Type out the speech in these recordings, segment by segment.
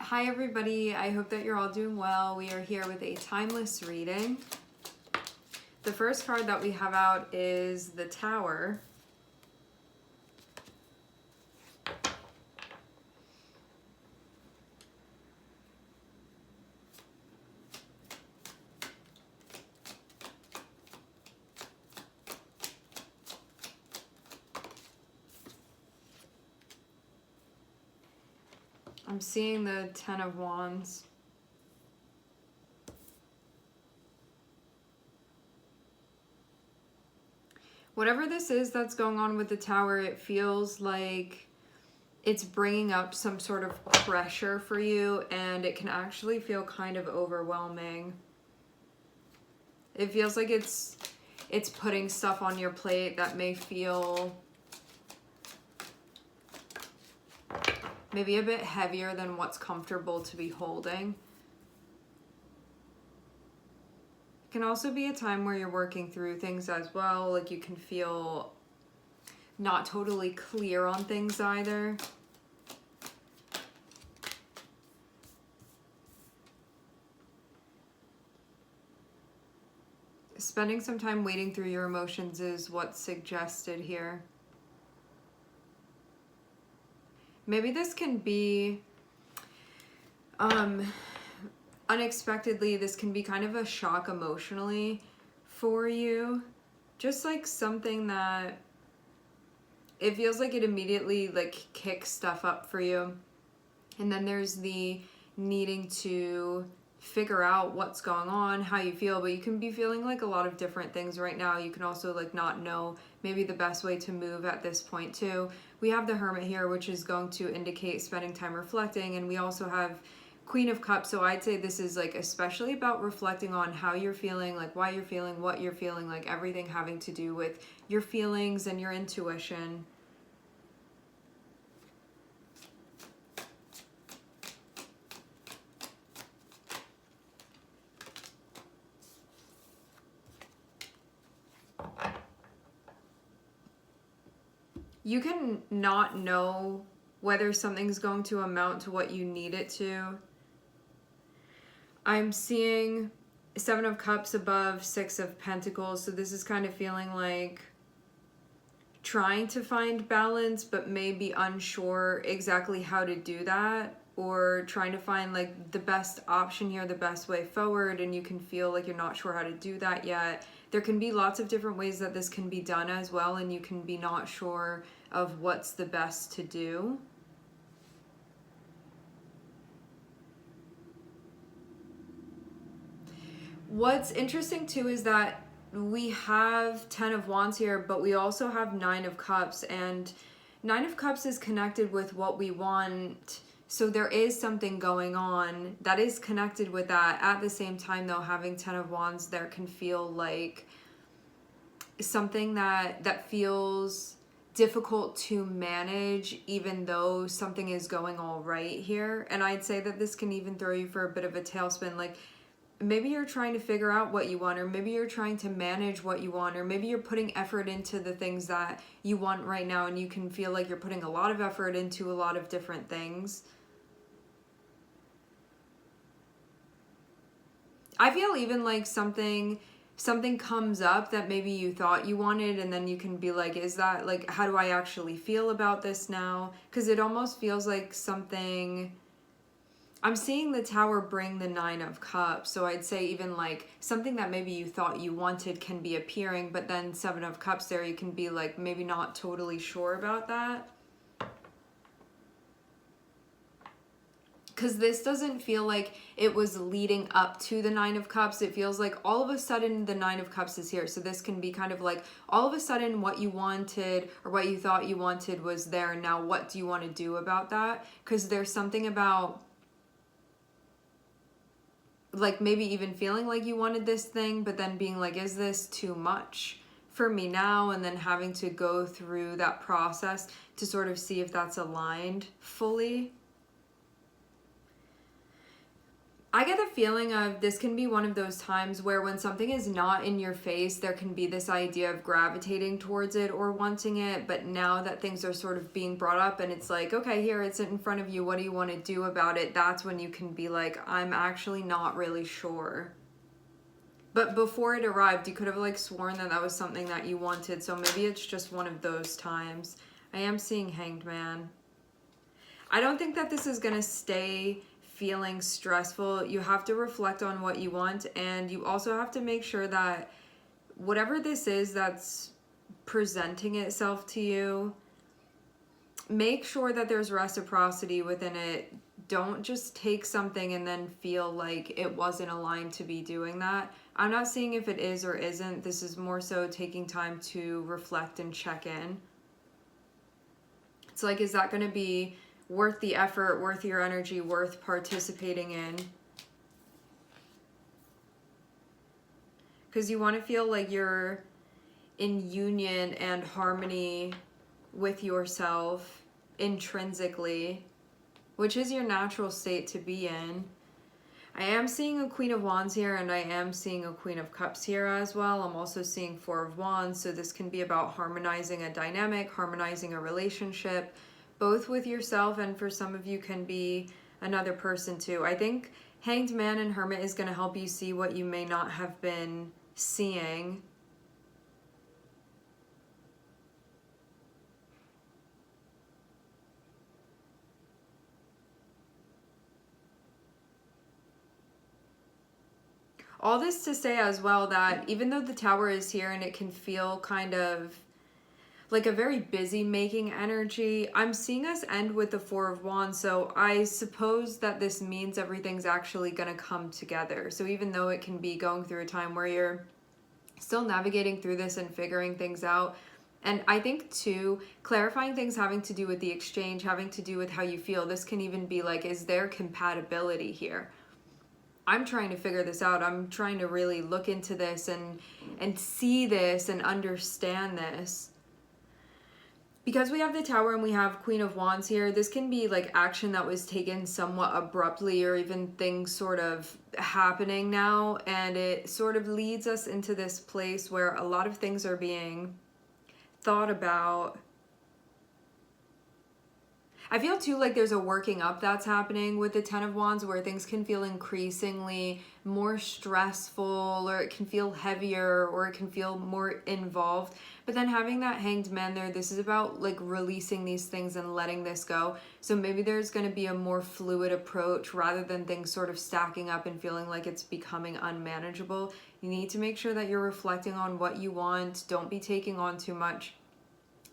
Hi everybody, I hope that you're all doing well. We are here with a timeless reading. The first card that we have out is the Tower. I'm seeing the Ten of Wands. Whatever this is that's going on with the Tower, it feels like it's bringing up some sort of pressure for you, and it can actually feel kind of overwhelming. It feels like it's putting stuff on your plate that may feel maybe a bit heavier than what's comfortable to be holding. It can also be a time where you're working through things as well, like you can feel not totally clear on things either. Spending some time wading through your emotions is what's suggested here. Maybe this can be, unexpectedly, this can be kind of a shock emotionally for you. Just like something that, it feels like it immediately like kicks stuff up for you. And then there's the needing to figure out what's going on, how you feel, but you can be feeling like a lot of different things right now. You can also like not know maybe the best way to move at this point too. We have the Hermit here, which is going to indicate spending time reflecting, and we also have Queen of Cups, so I'd say this is like especially about reflecting on how you're feeling, like why you're feeling, what you're feeling, like everything having to do with your feelings and your intuition. You can not know whether something's going to amount to what you need it to. I'm seeing Seven of Cups above Six of Pentacles, so this is kind of feeling like trying to find balance, but maybe unsure exactly how to do that, or trying to find like the best option here, the best way forward, and you can feel like you're not sure how to do that yet. There can be lots of different ways that this can be done as well, and you can be not sure of what's the best to do. What's interesting too is that we have Ten of Wands here, but we also have Nine of Cups, and Nine of Cups is connected with what we want. So there is something going on that is connected with that. At the same time though, having Ten of Wands there can feel like something that feels difficult to manage, even though something is going all right here. And I'd say that this can even throw you for a bit of a tailspin. Like maybe you're trying to figure out what you want, or maybe you're trying to manage what you want, or maybe you're putting effort into the things that you want right now, and you can feel like you're putting a lot of effort into a lot of different things. I feel even like something comes up that maybe you thought you wanted, and then you can be like, is that like, how do I actually feel about this now? Because it almost feels like something, I'm seeing the Tower bring the Nine of Cups, so I'd say even like something that maybe you thought you wanted can be appearing, but then Seven of Cups there, you can be like maybe not totally sure about that. Because this doesn't feel like it was leading up to the Nine of Cups. It feels like all of a sudden the Nine of Cups is here. So this can be kind of like all of a sudden what you wanted or what you thought you wanted was there. Now what do you want to do about that? Because there's something about like maybe even feeling like you wanted this thing, but then being like, is this too much for me now? And then having to go through that process to sort of see if that's aligned fully. I get the feeling of this can be one of those times where when something is not in your face, there can be this idea of gravitating towards it or wanting it. But now that things are sort of being brought up and it's like, okay, here, it's in front of you. What do you want to do about it? That's when you can be like, I'm actually not really sure. But before it arrived, you could have like sworn that that was something that you wanted. So maybe it's just one of those times. I am seeing Hanged Man. I don't think that this is going to stay feeling stressful. You have to reflect on what you want, and you also have to make sure that whatever this is that's presenting itself to you, make sure that there's reciprocity within it. Don't just take something and then feel like it wasn't aligned to be doing that. I'm not seeing if it is or isn't. This is more so taking time to reflect and check in. It's like, is that going to be worth the effort, worth your energy, worth participating in? Because you want to feel like you're in union and harmony with yourself intrinsically, which is your natural state to be in. I am seeing a Queen of Wands here, and I am seeing a Queen of Cups here as well. I'm also seeing Four of Wands, so this can be about harmonizing a dynamic, harmonizing a relationship, both with yourself, and for some of you can be another person too. I think Hanged Man and Hermit is going to help you see what you may not have been seeing. All this to say as well that even though the Tower is here and it can feel kind of like a very busy making energy, I'm seeing us end with the Four of Wands. So I suppose that this means everything's actually going to come together. So even though it can be going through a time where you're still navigating through this and figuring things out, and I think too, clarifying things having to do with the exchange, having to do with how you feel. This can even be like, is there compatibility here? I'm trying to figure this out. I'm trying to really look into this and see this and understand this. Because we have the Tower and we have Queen of Wands here, this can be like action that was taken somewhat abruptly, or even things sort of happening now, and it sort of leads us into this place where a lot of things are being thought about. I feel too like there's a working up that's happening with the Ten of Wands, where things can feel increasingly more stressful, or it can feel heavier, or it can feel more involved. But then having that Hanged Man there, this is about like releasing these things and letting this go. So maybe there's going to be a more fluid approach rather than things sort of stacking up and feeling like it's becoming unmanageable. You need to make sure that you're reflecting on what you want. Don't be taking on too much.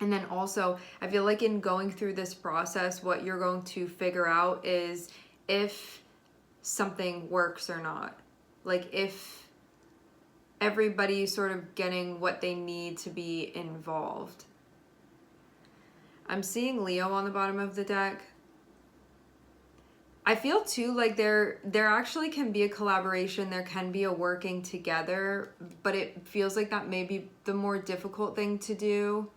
And then also, I feel like in going through this process, what you're going to figure out is if something works or not. Like if everybody's sort of getting what they need to be involved. I'm seeing Leo on the bottom of the deck. I feel too like there actually can be a collaboration, there can be a working together, but it feels like that may be the more difficult thing to do.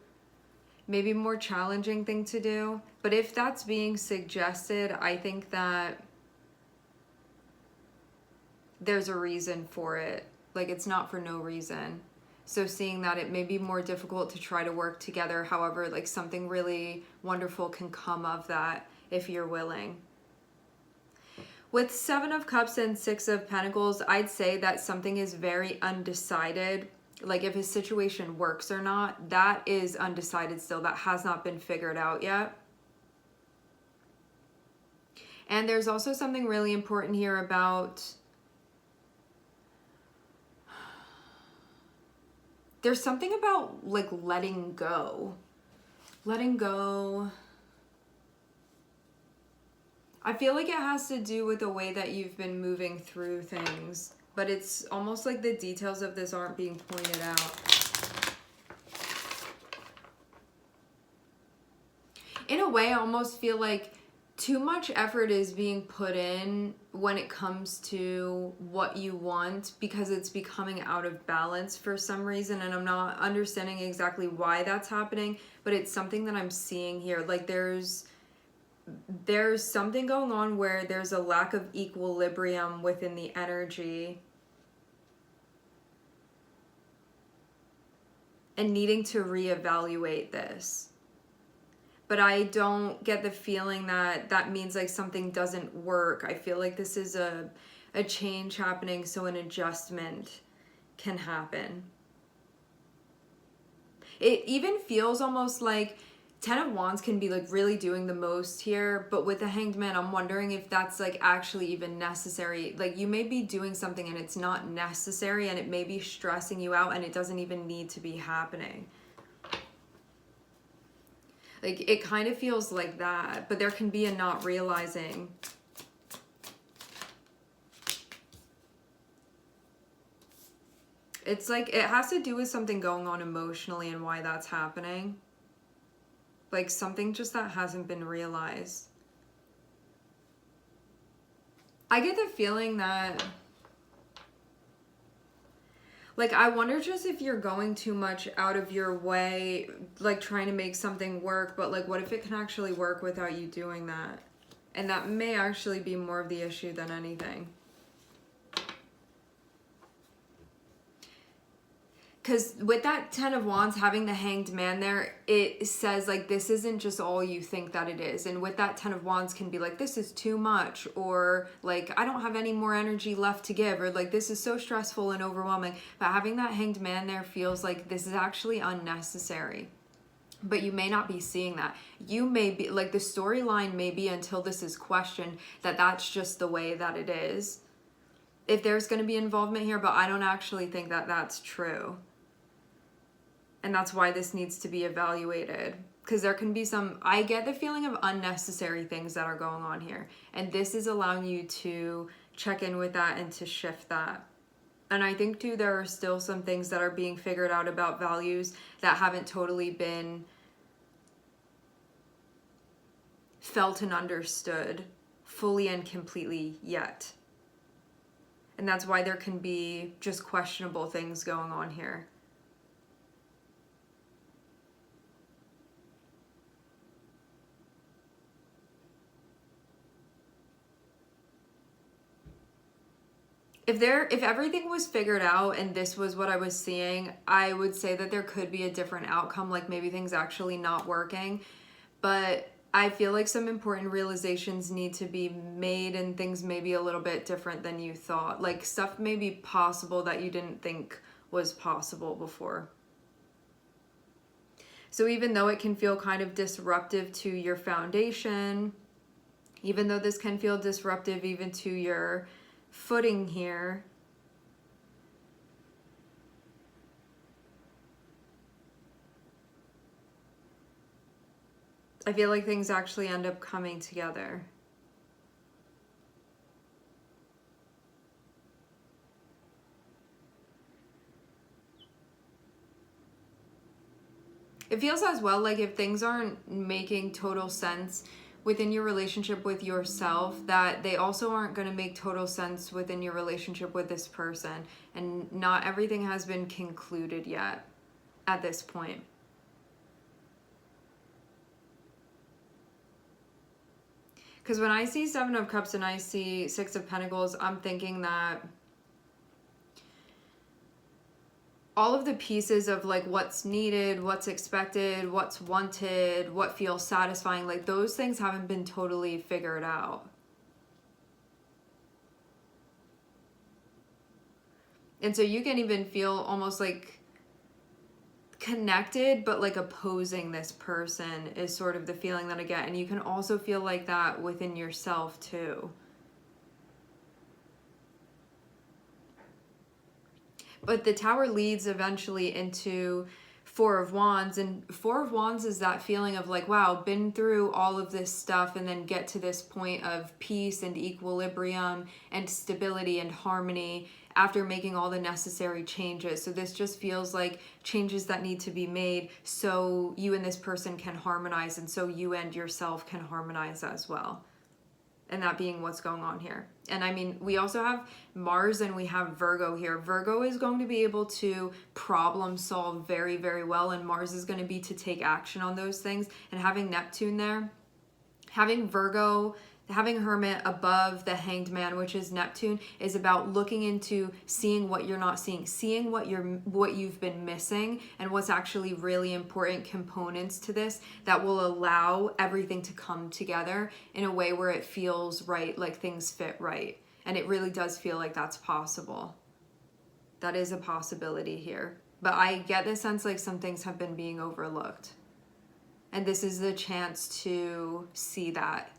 Maybe more challenging thing to do. But if that's being suggested, I think that there's a reason for it. Like, it's not for no reason. So seeing that it may be more difficult to try to work together, however, like something really wonderful can come of that if you're willing. With Seven of Cups and Six of Pentacles, I'd say that something is very undecided. Like if his situation works or not, that is undecided still. That has not been figured out yet. And there's also something really important here about, there's something about like letting go. Letting go. I feel like it has to do with the way that you've been moving through things. But it's almost like the details of this aren't being pointed out. In a way, I almost feel like too much effort is being put in when it comes to what you want, because it's becoming out of balance for some reason, and I'm not understanding exactly why that's happening, but it's something that I'm seeing here. Like there's there's something going on where there's a lack of equilibrium within the energy and needing to reevaluate this. But I don't get the feeling that that means like something doesn't work. I feel like this is a change happening, so an adjustment can happen. It even feels almost like Ten of Wands can be like really doing the most here, but with the Hanged Man, I'm wondering if that's like actually even necessary. Like you may be doing something and it's not necessary, and it may be stressing you out and it doesn't even need to be happening. Like it kind of feels like that, but there can be a not realizing. It's like it has to do with something going on emotionally and why that's happening. Like something just that hasn't been realized. I get the feeling that, like, I wonder just if you're going too much out of your way, like trying to make something work, but like what if it can actually work without you doing that? And that may actually be more of the issue than anything. Because with that Ten of Wands having the Hanged Man there, it says like this isn't just all you think that it is. And with that Ten of Wands can be like, this is too much, or like I don't have any more energy left to give, or like this is so stressful and overwhelming. But having that Hanged Man there feels like this is actually unnecessary. But you may not be seeing that. You may be like, the storyline may be, until this is questioned, that that's just the way that it is. If there's going to be involvement here, but I don't actually think that that's true. And that's why this needs to be evaluated. Because there can be some, I get the feeling of unnecessary things that are going on here. And this is allowing you to check in with that and to shift that. And I think too, there are still some things that are being figured out about values that haven't totally been felt and understood fully and completely yet. And that's why there can be just questionable things going on here. If everything was figured out and this was what I was seeing, I would say that there could be a different outcome, like maybe things actually not working. But I feel like some important realizations need to be made, and things may be a little bit different than you thought. Like stuff may be possible that you didn't think was possible before. So even though it can feel kind of disruptive to your foundation, even though this can feel disruptive even to your footing here, I feel like things actually end up coming together. It feels as well like if things aren't making total sense within your relationship with yourself, that they also aren't going to make total sense within your relationship with this person. And not everything has been concluded yet at this point. Because when I see Seven of Cups and I see Six of Pentacles, I'm thinking that all of the pieces of like what's needed, what's expected, what's wanted, what feels satisfying, like those things haven't been totally figured out. And so you can even feel almost like connected, but like opposing this person is sort of the feeling that I get. And you can also feel like that within yourself too. But the Tower leads eventually into Four of Wands, and Four of Wands is that feeling of like, wow, been through all of this stuff and then get to this point of peace and equilibrium and stability and harmony after making all the necessary changes. So this just feels like changes that need to be made so you and this person can harmonize, and so you and yourself can harmonize as well. And that being what's going on here. And I mean, we also have Mars and we have Virgo here. Virgo is going to be able to problem solve very, very well. And Mars is going to be to take action on those things. And having Neptune there, Having Hermit above the Hanged Man, which is Neptune, is about looking into seeing what you're not seeing what you've been missing, and what's actually really important components to this that will allow everything to come together in a way where it feels right, like things fit right. And it really does feel like that's possible. That is a possibility here. But I get the sense like some things have been being overlooked. And this is the chance to see that.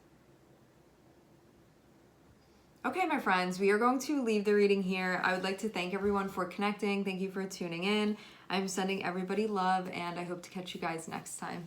Okay, my friends, we are going to leave the reading here. I would like to thank everyone for connecting. Thank you for tuning in. I'm sending everybody love, and I hope to catch you guys next time.